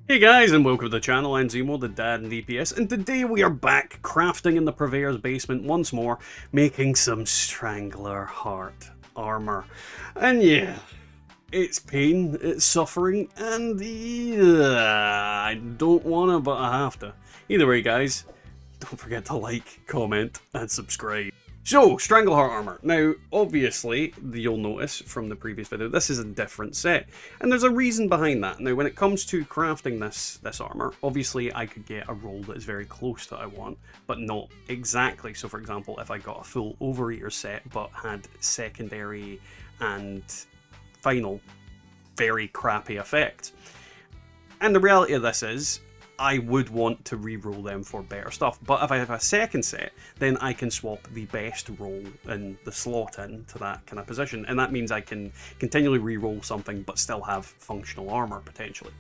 Hey guys, and welcome to the channel. I'm Zemo, the dad in DPS, and today we are back crafting in the Purveyor's basement once more, making some Strangler Heart armor. And yeah, it's pain, it's suffering, and I don't wanna, but I have to. Either way guys, don't forget to like, comment, and subscribe. So, Strangleheart armor. Now, obviously, you'll notice from the previous video, this is a different set. And there's a reason behind that. Now, when it comes to crafting this armor, obviously I could get a roll that is very close to what I want, but not exactly. So, for example, if I got a full Overeater set, but had secondary and final very crappy effects. And the reality of this is, I would want to re-roll them for better stuff. But if I have a second set, then I can swap the best roll in the slot into that kind of position. And that means I can continually re-roll something but still have functional armor, potentially.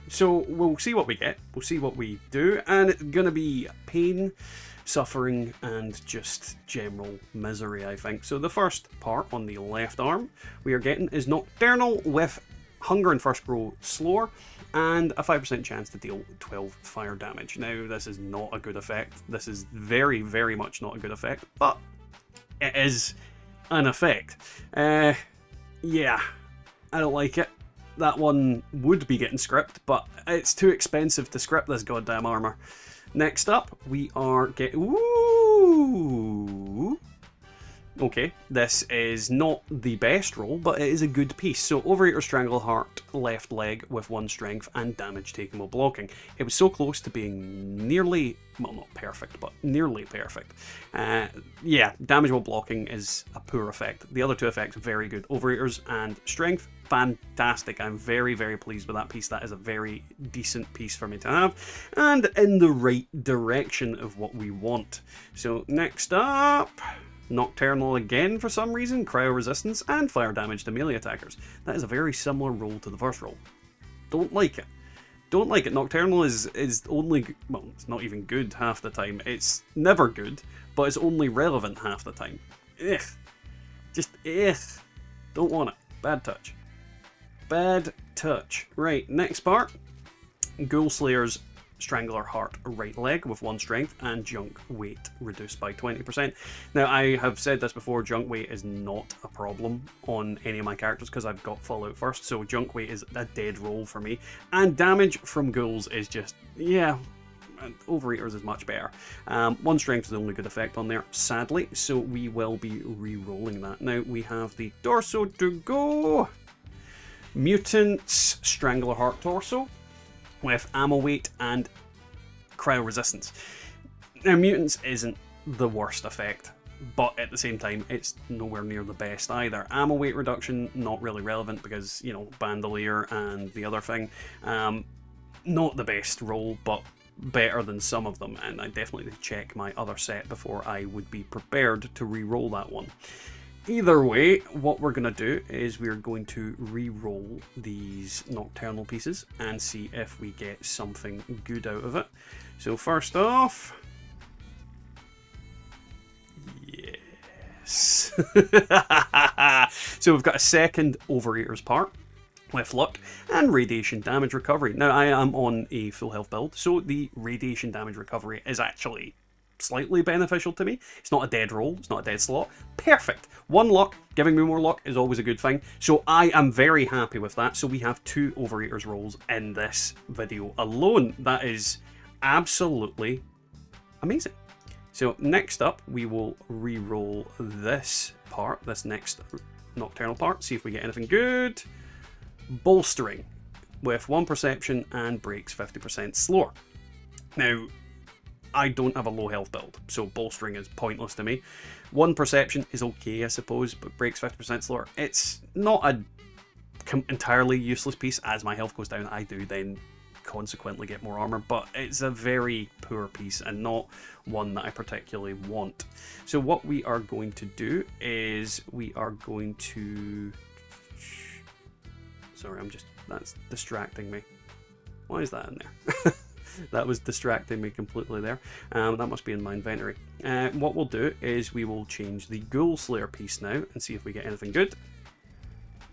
So we'll see what we get. We'll see what we do. And it's going to be pain, suffering, and just general misery, I think. So the first part on the left arm we are getting is Nocturnal with Hunger and First Grow slower, and a 5% chance to deal 12 fire damage. Now, this is not a good effect. This is very, very much not a good effect, but it is an effect. Yeah, I don't like it. That one would be getting script, but it's too expensive to script this goddamn armor. Next up, we are getting... Ooh! Okay, this is not the best roll, but it is a good piece. So, Overeater Strangleheart, left leg with 1 strength and damage taken while blocking. It was so close to being nearly, well, not perfect, but nearly perfect. Yeah, damage while blocking is a poor effect. The other two effects, very good. Overeaters and strength, fantastic. I'm very, very pleased with that piece. That is a very decent piece for me to have, and in the right direction of what we want. So, next up... Nocturnal again for some reason, cryo resistance, and fire damage to melee attackers. That is a very similar roll to the first roll. Don't like it. Don't like it. Nocturnal is only, well, it's not even good half the time. It's never good, but it's only relevant half the time. Ugh. Just, ugh. Don't want it. Bad touch. Bad touch. Right, next part. Ghoul Slayer's Strangler Heart right leg with 1 strength and junk weight reduced by 20%. Now, I have said this before, junk weight is not a problem on any of my characters because I've got Fallout first, so junk weight is a dead roll for me. And damage from ghouls is just, yeah, Overeaters is much better. 1 strength is the only good effect on there, sadly, so we will be re-rolling that. Now, we have the torso to go. Mutants Strangler Heart torso with ammo weight and cryo resistance. Now, Mutants isn't the worst effect, but at the same time, it's nowhere near the best either. Ammo weight reduction, not really relevant because, you know, Bandolier and the other thing. Not the best roll, but better than some of them, and I definitely check my other set before I would be prepared to re-roll that one. Either way, what we're going to do is we're going to re-roll these Nocturnal pieces and see if we get something good out of it. So first off... Yes! So we've got a second Overeater's part with luck and radiation damage recovery. Now, I am on a full health build, so the radiation damage recovery is actually slightly beneficial to me. It's not a dead roll, it's not a dead slot. Perfect. 1 luck, giving me more luck is always a good thing. So I am very happy with that. So we have 2 Overeaters rolls in this video alone. That is absolutely amazing. So next up, we will re-roll this part, this next Nocturnal part, see if we get anything good. Bolstering with 1 perception and breaks 50% slower. Now, I don't have a low health build, so bolstering is pointless to me. 1 perception is okay, I suppose, but breaks 50% slower. It's not a entirely useless piece. As my health goes down, I do then consequently get more armor, but it's a very poor piece and not one that I particularly want. So what we are going to do is we are going to... Sorry, that's distracting me. Why is that in there? That was distracting me completely there. That must be in my inventory. What we'll do is we will change the Ghoul Slayer piece now and see if we get anything good.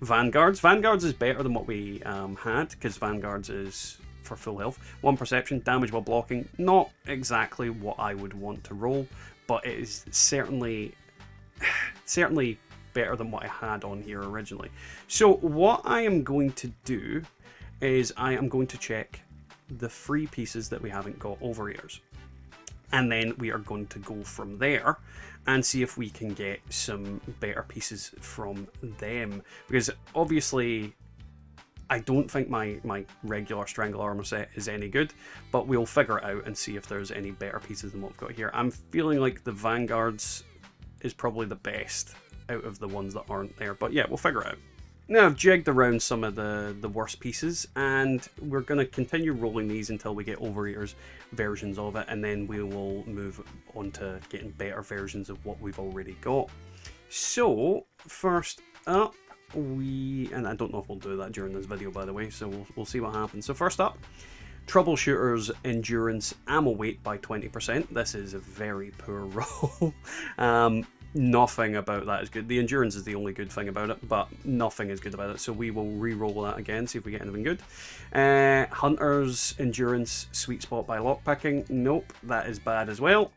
Vanguards. Vanguards is better than what we had, because Vanguards is for full health. 1 perception, damage while blocking. Not exactly what I would want to roll, but it is certainly better than what I had on here originally. So what I am going to do is I am going to check the free pieces that we haven't got overeaters. And then we are going to go from there and see if we can get some better pieces from them. Because obviously, I don't think my regular Strangler armor set is any good, but we'll figure it out and see if there's any better pieces than what we've got here. I'm feeling like the Vanguards is probably the best out of the ones that aren't there, but yeah, we'll figure it out. Now I've jigged around some of the worst pieces, and we're going to continue rolling these until we get overeaters versions of it, and then we will move on to getting better versions of what we've already got. So first up, and I don't know if we'll do that during this video, by the way, so we'll see what happens. So first up, Troubleshooter's endurance ammo weight by 20%. This is a very poor roll. Nothing about that is good. The endurance is the only good thing about it, but nothing is good about it, so we will re-roll that again, see if we get anything good. Hunter's endurance sweet spot by lockpicking. Nope, that is bad as well.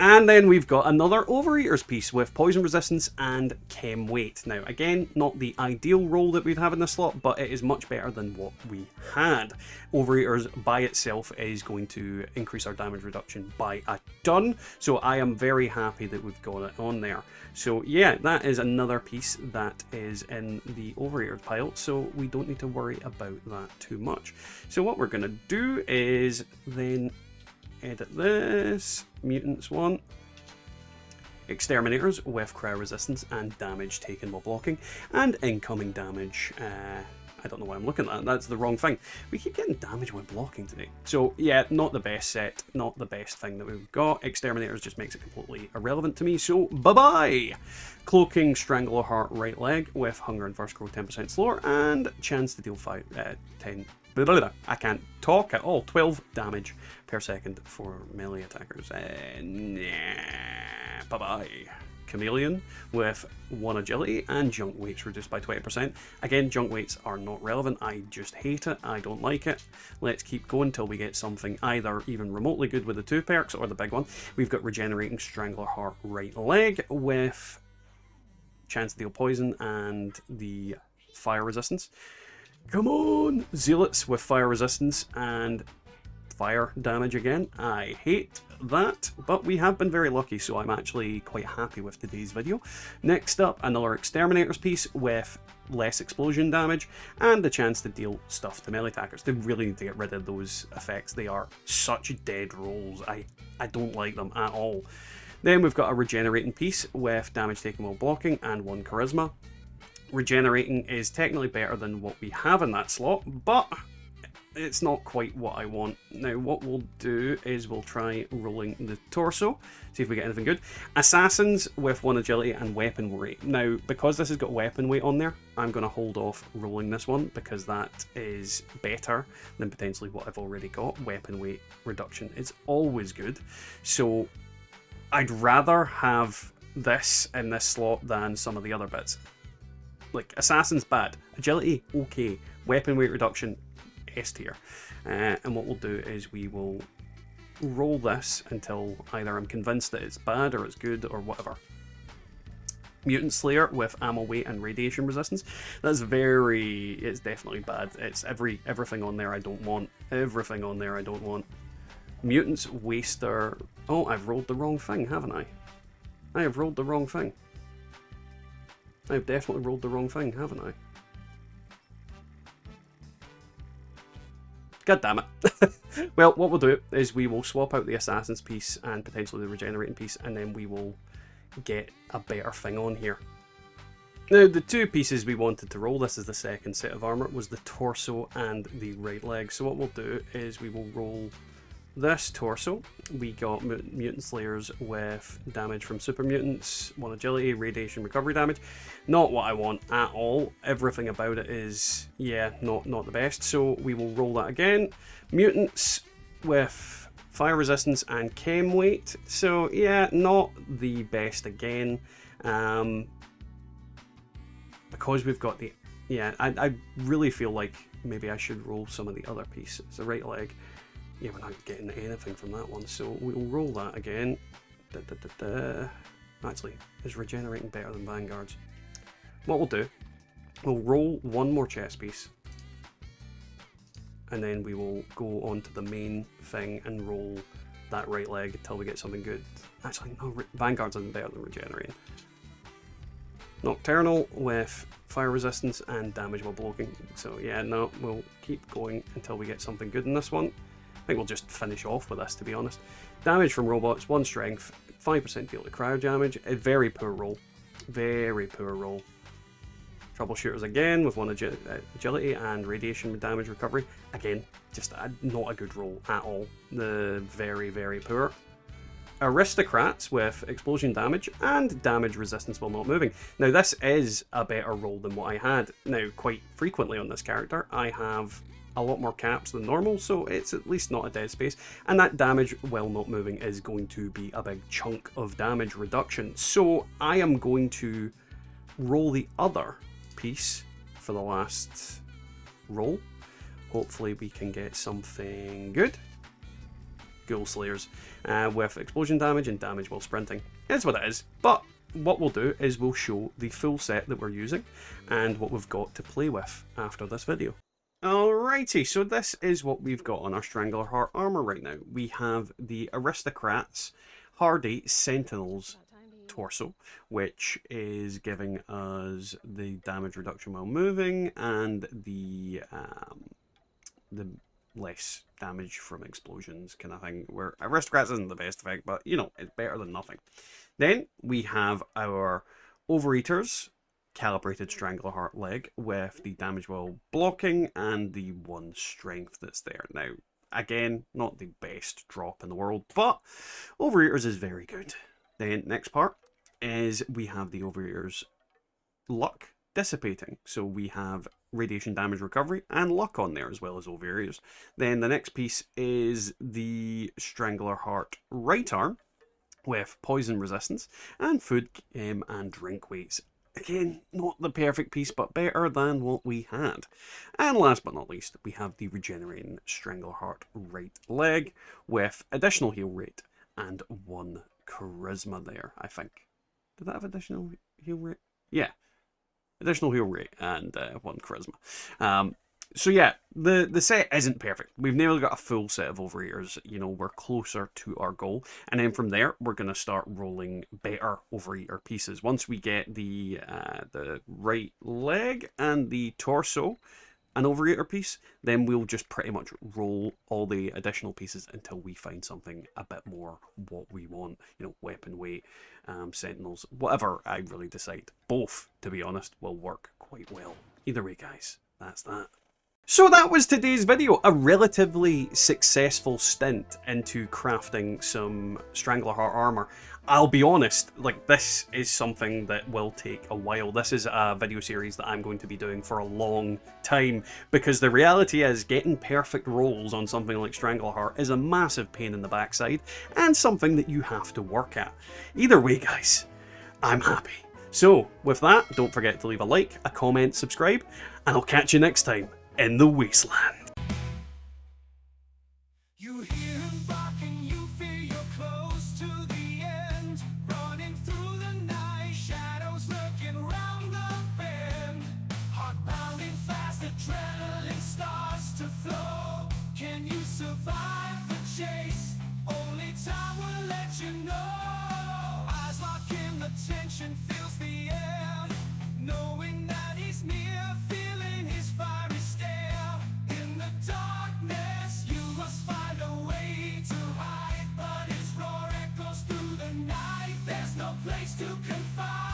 And then we've got another Overeaters piece with poison resistance and chem weight. Now, again, not the ideal roll that we'd have in this slot, but it is much better than what we had. Overeaters by itself is going to increase our damage reduction by a ton, so I am very happy that we've got it on there. So yeah, that is another piece that is in the Overeaters pile, so we don't need to worry about that too much. So what we're going to do is then edit this, mutants one, exterminators with cryo resistance and damage taken while blocking, and incoming damage. I don't know why I'm looking at that, that's the wrong thing. We keep getting damage when blocking today. So yeah, not the best set, not the best thing that we've got. Exterminators just makes it completely irrelevant to me, so bye-bye! Cloaking Strangler Fart right leg with hunger and first grow 10% slower, and chance to deal 10. I can't talk at all. 12 damage per second for melee attackers. Bye-bye. Chameleon with 1 agility and junk weights reduced by 20%. Again, junk weights are not relevant. I just hate it. I don't like it. Let's keep going till we get something either even remotely good with the 2 perks or the big one. We've got Regenerating Strangler Fart right leg with chance to deal poison and the fire resistance. Come on! Zealots with fire resistance and fire damage again. I hate that, but we have been very lucky, so I'm actually quite happy with today's video. Next up, another Exterminators piece with less explosion damage and the chance to deal stuff to melee attackers. They really need to get rid of those effects. They are such dead rolls. I don't like them at all. Then we've got a Regenerating piece with damage taken while blocking and 1 charisma. Regenerating is technically better than what we have in that slot, but it's not quite what I want. Now what we'll do is we'll try rolling the torso, see if we get anything good. Assassins with 1 agility and weapon weight. Now because this has got weapon weight on there, I'm going to hold off rolling this one because that is better than potentially what I've already got. Weapon weight reduction is always good, so I'd rather have this in this slot than some of the other bits. Like, Assassin's bad, agility okay, weapon weight reduction S tier. And what we'll do is we will roll this until either I'm convinced that it's bad or it's good or whatever. Mutant Slayer with ammo weight and radiation resistance. It's definitely bad. It's everything on there I don't want. Everything on there I don't want. Mutants Waster. Oh, I've rolled the wrong thing, haven't I? I have rolled the wrong thing. I've definitely rolled the wrong thing, haven't I? God damn it. Well, what we'll do is we will swap out the Assassin's piece and potentially the Regenerating piece, and then we will get a better thing on here. Now, the 2 pieces we wanted to roll, this is the second set of armor, was the torso and the right leg. So what we'll do is we will roll this torso. We got Mutant Slayers with damage from super mutants, 1 agility, radiation recovery damage. Not what I want at all. Everything about it is, yeah, not the best. So we will roll that again. Mutants with fire resistance and chem weight. So yeah, not the best again. Because we've got the, yeah, I really feel like maybe I should roll some of the other pieces. The right leg, yeah, we're not getting anything from that one, so we'll roll that again. Actually, is regenerating better than Vanguard's? What we'll do, we'll roll one more chest piece, and then we will go on to the main thing and roll that right leg until we get something good. Actually, no, Vanguard's isn't better than regenerating. Nocturnal with fire resistance and damage while blocking. So yeah, no, we'll keep going until we get something good in this one. I think we'll just finish off with this, to be honest. Damage from robots, 1 strength, 5% deal to cryo damage. A very poor roll. Very poor roll. Troubleshooters again with 1 agility and radiation damage recovery. Again, just not a good roll at all. The very, very poor. Aristocrats with explosion damage and damage resistance while not moving. Now this is a better roll than what I had. Now quite frequently on this character I have a lot more caps than normal, so it's at least not a dead space, and that damage while not moving is going to be a big chunk of damage reduction. So I am going to roll the other piece for the last roll. Hopefully we can get something good. Ghoul Slayers with explosion damage and damage while sprinting. It's what it is, but what we'll do is we'll show the full set that we're using and what we've got to play with after this video. Alrighty, so this is what we've got on our Strangler Heart armor right now. We have the Aristocrats Hardy Sentinels torso, which is giving us the damage reduction while moving and the less damage from explosions kind of thing, where Aristocrats isn't the best effect, but you know, it's better than nothing. Then we have our Overeaters Calibrated Strangler Heart leg with the damage while blocking and the 1 strength that's there. Now, again, not the best drop in the world, but Overeaters is very good. Then next part is we have the Overeaters Luck Dissipating. So we have radiation damage recovery and luck on there as well as Overeaters. Then the next piece is the Strangler Heart right arm with poison resistance and food and drink weights. Again, not the perfect piece, but better than what we had. And last but not least, we have the regenerating Strangler Heart right leg with additional heal rate and 1 charisma there, I think. Did that have additional heal rate? Yeah. Additional heal rate and 1 charisma. So yeah, the set isn't perfect. We've nearly got a full set of Overeaters. You know, we're closer to our goal. And then from there, we're going to start rolling better Overeater pieces. Once we get the right leg and the torso, an Overeater piece, then we'll just pretty much roll all the additional pieces until we find something a bit more what we want. You know, weapon weight, sentinels, whatever I really decide. Both, to be honest, will work quite well. Either way, guys, that's that. So that was today's video, a relatively successful stint into crafting some Strangler Heart armor. I'll be honest, like, this is something that will take a while. This is a video series that I'm going to be doing for a long time, because the reality is getting perfect rolls on something like Strangler Heart is a massive pain in the backside and something that you have to work at. Either way, guys, I'm happy. So with that, don't forget to leave a like, a comment, subscribe, and I'll catch you next time in the wasteland. You hear him barking, you feel you're close to the end, running through the night, shadows lurking round the bend, heart pounding fast, adrenaline starts to flow. Can you survive the chase? Only time will let you know. Eyes lock in, the tension fills the air, knowing that he's near, feeling his fiery stare. In the darkness, you must find a way to hide, but his roar echoes through the night. There's no place to confide.